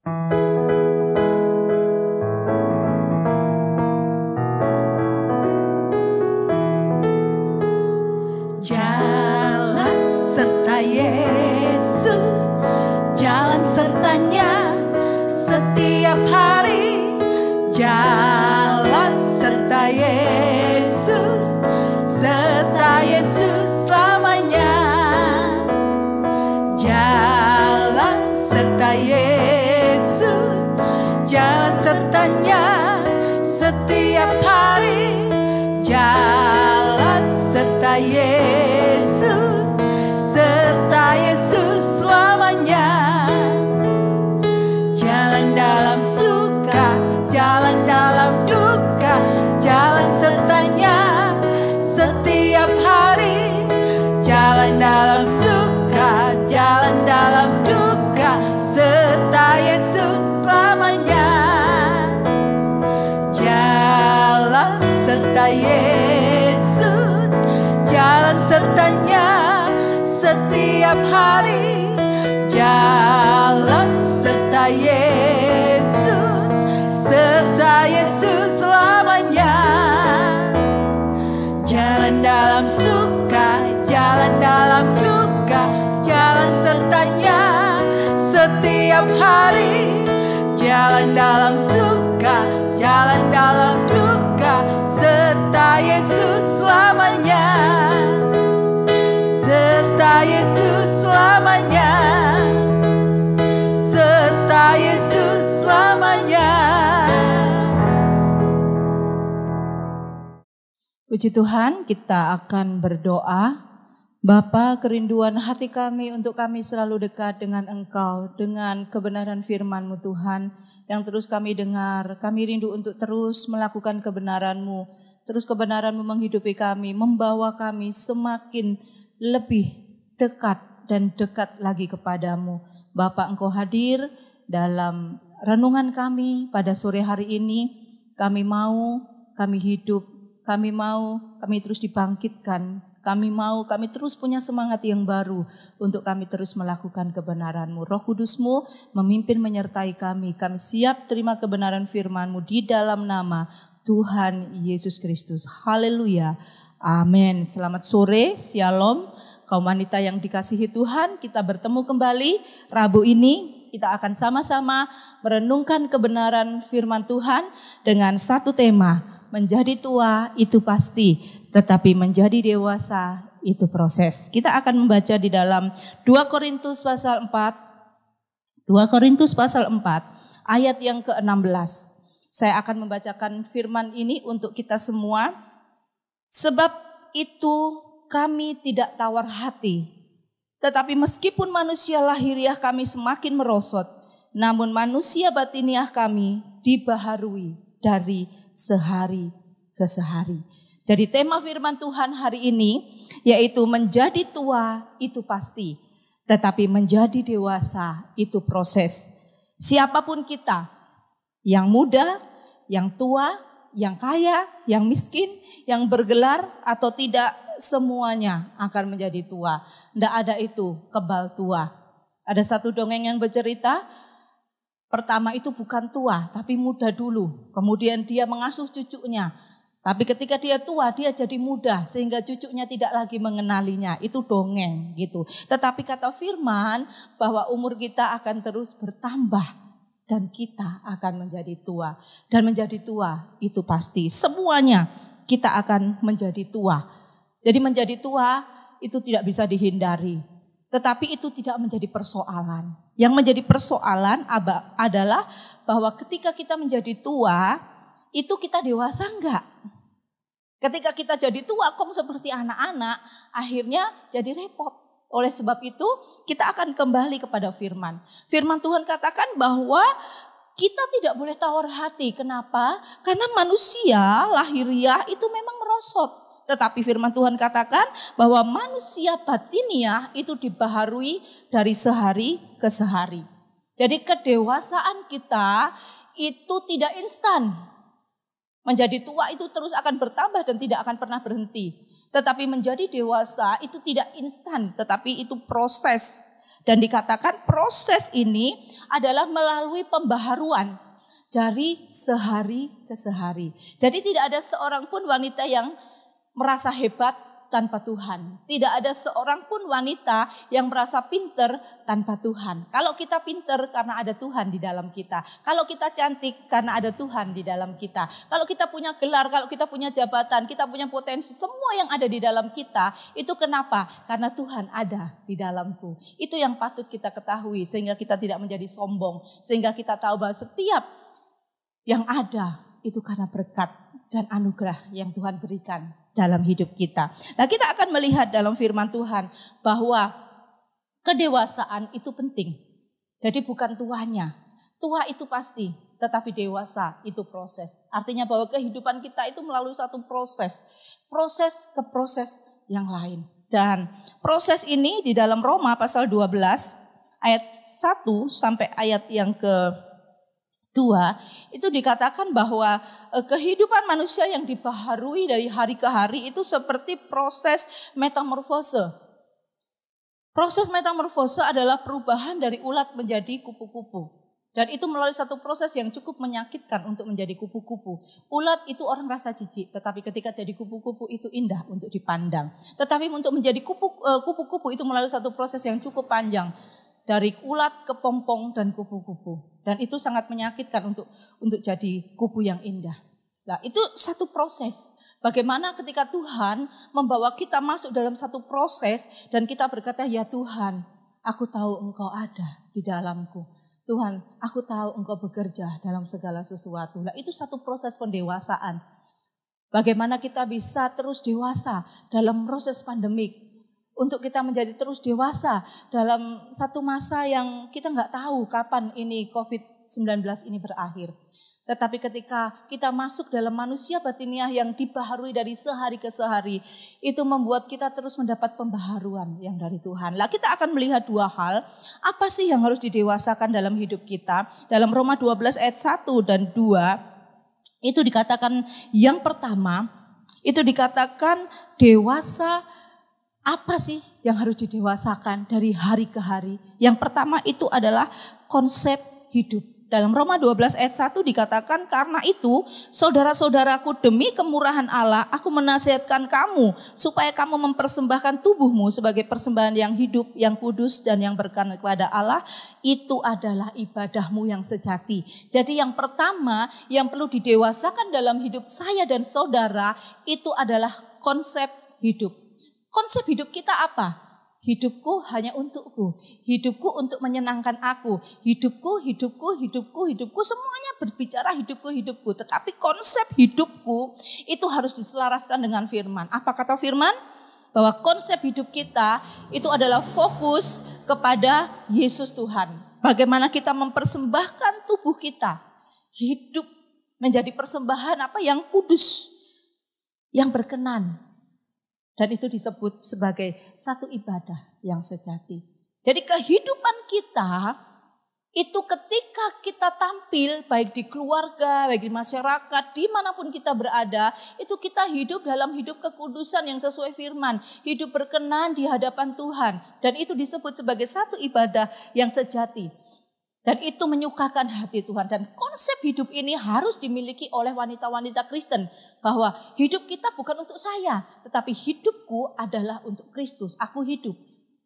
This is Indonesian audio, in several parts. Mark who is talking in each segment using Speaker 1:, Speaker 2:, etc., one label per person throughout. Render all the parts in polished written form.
Speaker 1: Jalan serta Yesus, jalan sertanya setiap hari. Jalan serta Yesus, serta Yesus selamanya. Jalan serta Yesus, jalan sertanya setiap hari. Jalan serta Yesus, serta Yesus selamanya. Jalan dalam suka, jalan dalam duka, jalan sertanya setiap hari. Jalan dalam suka, jalan dalam duka, serta Yesus selamanya. Jalan serta Yesus, jalan sertanya setiap hari. Jalan serta Yesus, serta Yesus selamanya. Jalan dalam suka, jalan dalam duka, jalan sertanya setiap hari. Jalan dalam suka, jalan dalam duka, serta Yesus selamanya. Serta Yesus selamanya. Serta Yesus selamanya.
Speaker 2: Puji Tuhan, kita akan berdoa. Bapa, kerinduan hati kami untuk kami selalu dekat dengan Engkau, dengan kebenaran firman-Mu Tuhan, yang terus kami dengar. Kami rindu untuk terus melakukan kebenaran-Mu, terus kebenaran-Mu menghidupi kami, membawa kami semakin lebih dekat dan dekat lagi kepadamu. Bapa, Engkau hadir dalam renungan kami pada sore hari ini. Kami mau, kami hidup, kami mau, kami terus dibangkitkan. Kami mau, kami terus punya semangat yang baru untuk kami terus melakukan kebenaran-Mu. Roh Kudus-Mu memimpin menyertai kami. Kami siap terima kebenaran firman-Mu di dalam nama Tuhan Yesus Kristus. Haleluya. Amin. Selamat sore, shalom. Kaum wanita yang dikasihi Tuhan, kita bertemu kembali Rabu ini. Kita akan sama-sama merenungkan kebenaran firman Tuhan dengan satu tema. Menjadi tua itu pasti, tetapi menjadi dewasa itu proses. Kita akan membaca di dalam 2 Korintus pasal 4. 2 Korintus pasal 4 ayat yang ke-16. Saya akan membacakan firman ini untuk kita semua. Sebab itu kami tidak tawar hati, tetapi meskipun manusia lahiriah kami semakin merosot, namun manusia batiniah kami dibaharui dari sehari ke sehari. Jadi tema firman Tuhan hari ini yaitu menjadi tua itu pasti, tetapi menjadi dewasa itu proses. Siapapun kita, yang muda, yang tua, yang kaya, yang miskin, yang bergelar atau tidak, semuanya akan menjadi tua. Tidak ada itu kebal tua. Ada satu dongeng yang bercerita, pertama itu bukan tua, tapi muda dulu. Kemudian dia mengasuh cucunya. Tapi ketika dia tua, dia jadi muda sehingga cucunya tidak lagi mengenalinya. Itu dongeng gitu. Tetapi kata firman bahwa umur kita akan terus bertambah dan kita akan menjadi tua. Dan menjadi tua itu pasti. Semuanya kita akan menjadi tua. Jadi menjadi tua itu tidak bisa dihindari. Tetapi itu tidak menjadi persoalan. Yang menjadi persoalan adalah bahwa ketika kita menjadi tua, itu kita dewasa enggak? Ketika kita jadi tua kok seperti anak-anak, akhirnya jadi repot. Oleh sebab itu kita akan kembali kepada firman. Firman Tuhan katakan bahwa kita tidak boleh tawar hati. Kenapa? Karena manusia lahiriah itu memang merosot. Tetapi firman Tuhan katakan bahwa manusia batiniah itu dibaharui dari sehari ke sehari. Jadi kedewasaan kita itu tidak instan. Menjadi tua itu terus akan bertambah dan tidak akan pernah berhenti. Tetapi menjadi dewasa itu tidak instan, tetapi itu proses. Dan dikatakan proses ini adalah melalui pembaharuan dari sehari ke sehari. Jadi tidak ada seorang pun wanita yang merasa hebat tanpa Tuhan. Tidak ada seorang pun wanita yang merasa pinter tanpa Tuhan. Kalau kita pinter karena ada Tuhan di dalam kita. Kalau kita cantik karena ada Tuhan di dalam kita. Kalau kita punya gelar, kalau kita punya jabatan, kita punya potensi, semua yang ada di dalam kita. Itu kenapa? Karena Tuhan ada di dalamku. Itu yang patut kita ketahui sehingga kita tidak menjadi sombong. Sehingga kita tahu bahwa setiap yang ada itu karena berkat dan anugerah yang Tuhan berikan dalam hidup kita. Nah, kita akan melihat dalam firman Tuhan bahwa kedewasaan itu penting. Jadi bukan tuanya. Tua itu pasti, tetapi dewasa itu proses. Artinya bahwa kehidupan kita itu melalui satu proses. Proses ke proses yang lain. Dan proses ini di dalam Roma pasal 12 ayat 1 sampai ayat yang ke 2 itu dikatakan bahwa kehidupan manusia yang dibaharui dari hari ke hari itu seperti proses metamorfose. Proses metamorfose adalah perubahan dari ulat menjadi kupu-kupu. Dan itu melalui satu proses yang cukup menyakitkan untuk menjadi kupu-kupu. Ulat itu orang rasa jijik, tetapi ketika jadi kupu-kupu itu indah untuk dipandang. Tetapi untuk menjadi kupu-kupu itu melalui satu proses yang cukup panjang. Dari ulat ke pompong dan kupu-kupu. Dan itu sangat menyakitkan untuk jadi kupu yang indah. Nah, itu satu proses. Bagaimana ketika Tuhan membawa kita masuk dalam satu proses dan kita berkata, ya Tuhan, aku tahu Engkau ada di dalamku. Tuhan, aku tahu Engkau bekerja dalam segala sesuatu. Nah, itu satu proses pendewasaan. Bagaimana kita bisa terus dewasa dalam proses pandemik. Untuk kita menjadi terus dewasa dalam satu masa yang kita nggak tahu kapan ini COVID-19 ini berakhir. Tetapi ketika kita masuk dalam manusia batiniah yang dibaharui dari sehari ke sehari, itu membuat kita terus mendapat pembaharuan yang dari Tuhan. Lah kita akan melihat dua hal, apa sih yang harus didewasakan dalam hidup kita. Dalam Roma 12 ayat 1 dan 2, itu dikatakan yang pertama, itu dikatakan dewasa. Apa sih yang harus didewasakan dari hari ke hari? Yang pertama itu adalah konsep hidup. Dalam Roma 12 ayat 1 dikatakan, karena itu saudara-saudaraku demi kemurahan Allah aku menasihatkan kamu supaya kamu mempersembahkan tubuhmu sebagai persembahan yang hidup, yang kudus dan yang berkenan kepada Allah. Itu adalah ibadahmu yang sejati. Jadi yang pertama yang perlu didewasakan dalam hidup saya dan saudara itu adalah konsep hidup. Konsep hidup kita apa? Hidupku hanya untukku. Hidupku untuk menyenangkan aku. Hidupku, semuanya berbicara hidupku. Tetapi konsep hidupku itu harus diselaraskan dengan firman. Apa kata firman? Bahwa konsep hidup kita itu adalah fokus kepada Yesus Tuhan. Bagaimana kita mempersembahkan tubuh kita. Hidup menjadi persembahan apa yang kudus. Yang berkenan. Dan itu disebut sebagai satu ibadah yang sejati. Jadi kehidupan kita itu ketika kita tampil baik di keluarga, baik di masyarakat, dimanapun kita berada, itu kita hidup dalam hidup kekudusan yang sesuai firman. Hidup berkenan di hadapan Tuhan. Dan itu disebut sebagai satu ibadah yang sejati. Dan itu menyukakan hati Tuhan. Dan konsep hidup ini harus dimiliki oleh wanita-wanita Kristen. Bahwa hidup kita bukan untuk saya. Tetapi hidupku adalah untuk Kristus. Aku hidup.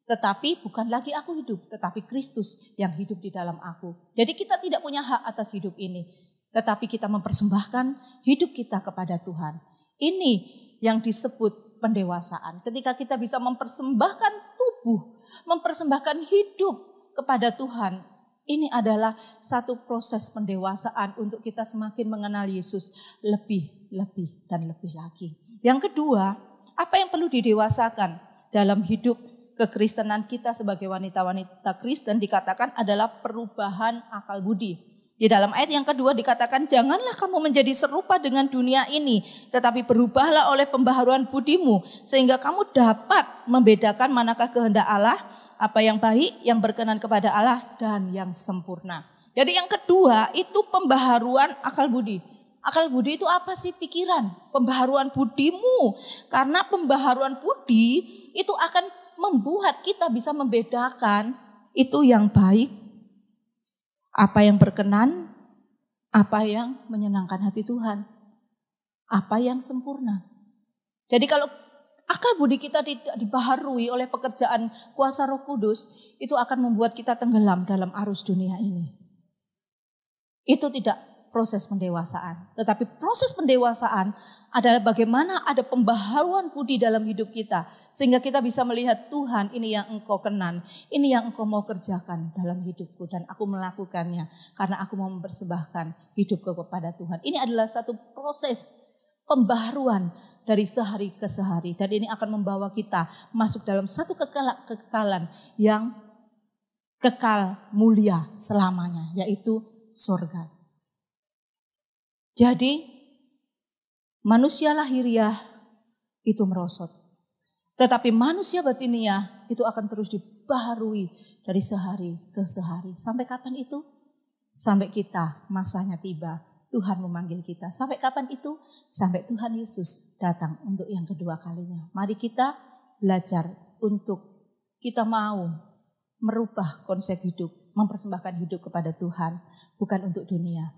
Speaker 2: Tetapi bukan lagi aku hidup. Tetapi Kristus yang hidup di dalam aku. Jadi kita tidak punya hak atas hidup ini. Tetapi kita mempersembahkan hidup kita kepada Tuhan. Ini yang disebut pendewasaan. Ketika kita bisa mempersembahkan tubuh. Mempersembahkan hidup kepada Tuhan. Ini adalah satu proses pendewasaan untuk kita semakin mengenal Yesus lebih dan lebih lagi. Yang kedua, apa yang perlu didewasakan dalam hidup kekristenan kita sebagai wanita-wanita Kristen dikatakan adalah perubahan akal budi. Di dalam ayat yang kedua dikatakan, janganlah kamu menjadi serupa dengan dunia ini, tetapi berubahlah oleh pembaharuan budimu, sehingga kamu dapat membedakan manakah kehendak Allah, apa yang baik, yang berkenan kepada Allah, dan yang sempurna. Jadi yang kedua itu pembaharuan akal budi. Akal budi itu apa sih? Pikiran. Pembaharuan budimu. Karena pembaharuan budi itu akan membuat kita bisa membedakan itu yang baik, apa yang berkenan, apa yang menyenangkan hati Tuhan, apa yang sempurna. Jadi kalau akal budi kita tidak dibaharui oleh pekerjaan kuasa Roh Kudus, itu akan membuat kita tenggelam dalam arus dunia ini. Itu tidak proses pendewasaan. Tetapi proses pendewasaan adalah bagaimana ada pembaharuan budi dalam hidup kita. Sehingga kita bisa melihat, Tuhan, ini yang Engkau kenan, ini yang Engkau mau kerjakan dalam hidupku. Dan aku melakukannya karena aku mau mempersembahkan hidupku kepada Tuhan. Ini adalah satu proses pembaharuan dari sehari ke sehari. Dan ini akan membawa kita masuk dalam satu kekekalan yang kekal mulia selamanya, yaitu surga. Jadi manusia lahiriah itu merosot. Tetapi manusia batiniah itu akan terus dibaharui dari sehari ke sehari. Sampai kapan itu? Sampai kita masanya tiba. Tuhan memanggil kita. Sampai kapan itu? Sampai Tuhan Yesus datang untuk yang kedua kalinya. Mari kita belajar untuk kita mau merubah konsep hidup, mempersembahkan hidup kepada Tuhan, bukan untuk dunia.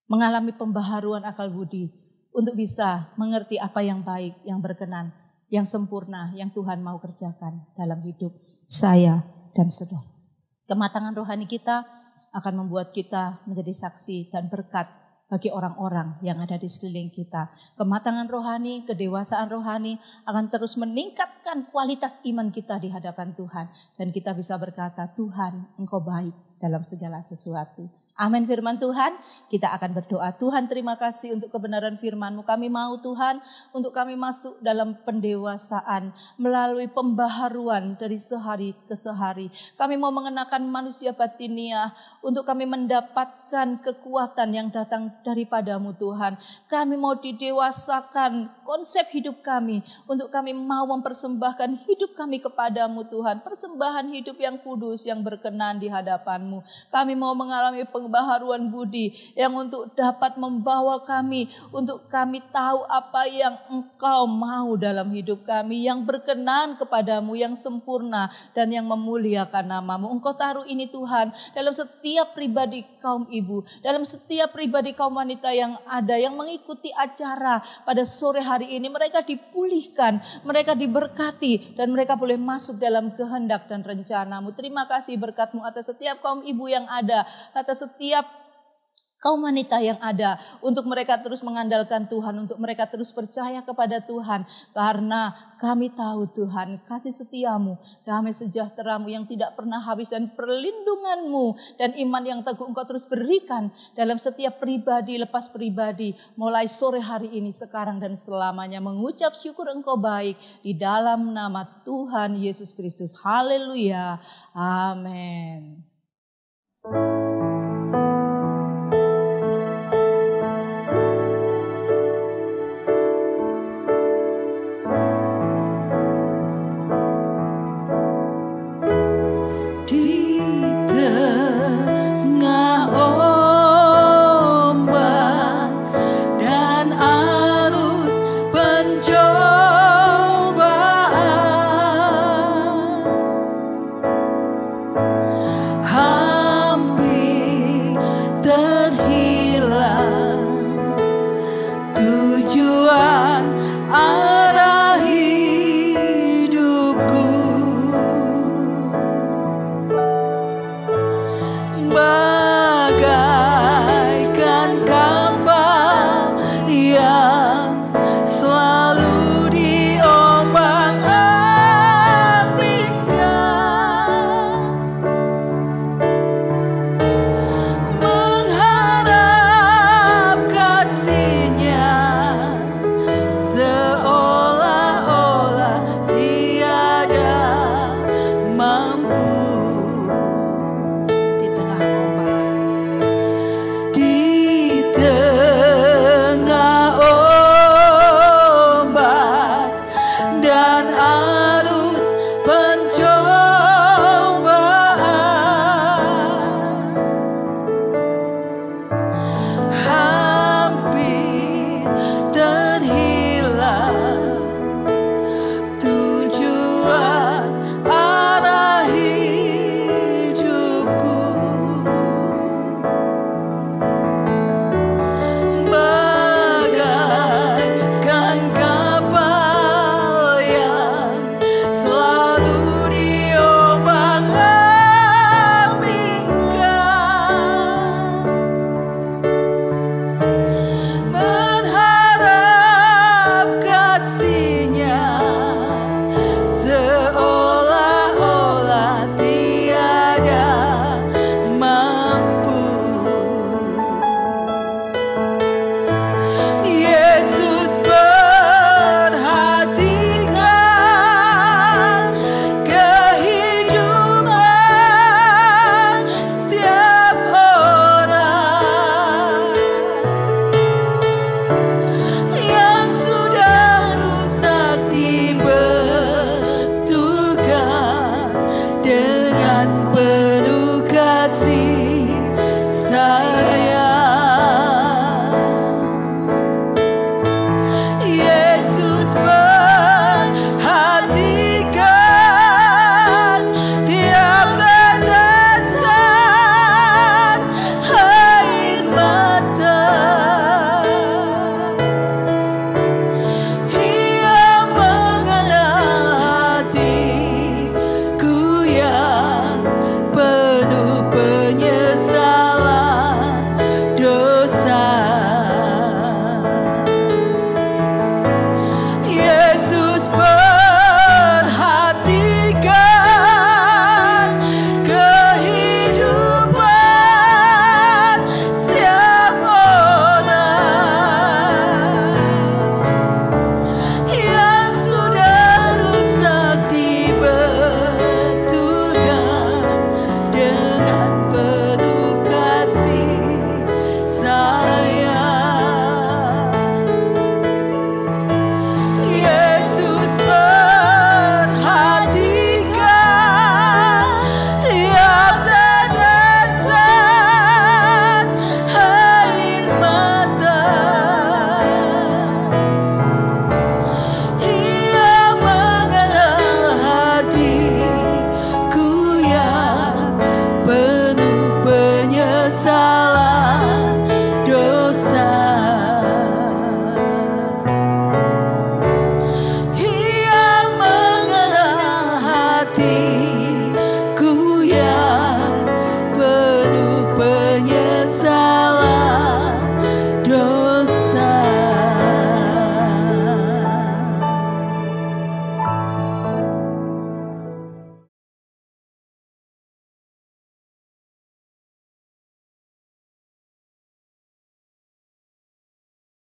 Speaker 2: Mengalami pembaharuan akal budi untuk bisa mengerti apa yang baik, yang berkenan, yang sempurna, yang Tuhan mau kerjakan dalam hidup saya dan saudara. Kematangan rohani kita akan membuat kita menjadi saksi dan berkat bagi orang-orang yang ada di sekeliling kita. Kematangan rohani, kedewasaan rohani akan terus meningkatkan kualitas iman kita di hadapan Tuhan. Dan kita bisa berkata, Tuhan, Engkau baik dalam segala sesuatu. Amin firman Tuhan, kita akan berdoa. Tuhan, terima kasih untuk kebenaran firman-Mu. Kami mau Tuhan untuk kami masuk dalam pendewasaan melalui pembaharuan dari sehari ke sehari. Kami mau mengenakan manusia batiniah untuk kami mendapatkan kekuatan yang datang daripada-Mu Tuhan. Kami mau didewasakan konsep hidup kami untuk kami mau mempersembahkan hidup kami kepada-Mu Tuhan. Persembahan hidup yang kudus, yang berkenan di hadapan-Mu. Kami mau mengalami pembaharuan budi yang untuk dapat membawa kami, untuk kami tahu apa yang Engkau mau dalam hidup kami, yang berkenan kepadamu, yang sempurna dan yang memuliakan nama-Mu. Engkau taruh ini Tuhan dalam setiap pribadi kaum ibu, dalam setiap pribadi kaum wanita yang ada, yang mengikuti acara pada sore hari ini. Mereka dipulihkan, mereka diberkati dan mereka boleh masuk dalam kehendak dan rencana-Mu. Terima kasih berkat-Mu atas setiap kaum ibu yang ada, atas setiap kaum wanita yang ada, untuk mereka terus mengandalkan Tuhan, untuk mereka terus percaya kepada Tuhan, karena kami tahu Tuhan, kasih setia-Mu, damai sejahtera-Mu yang tidak pernah habis dan perlindungan-Mu dan iman yang teguh Engkau terus berikan dalam setiap pribadi lepas pribadi, mulai sore hari ini, sekarang dan selamanya. Mengucap syukur Engkau baik di dalam nama Tuhan Yesus Kristus. Haleluya. Amin.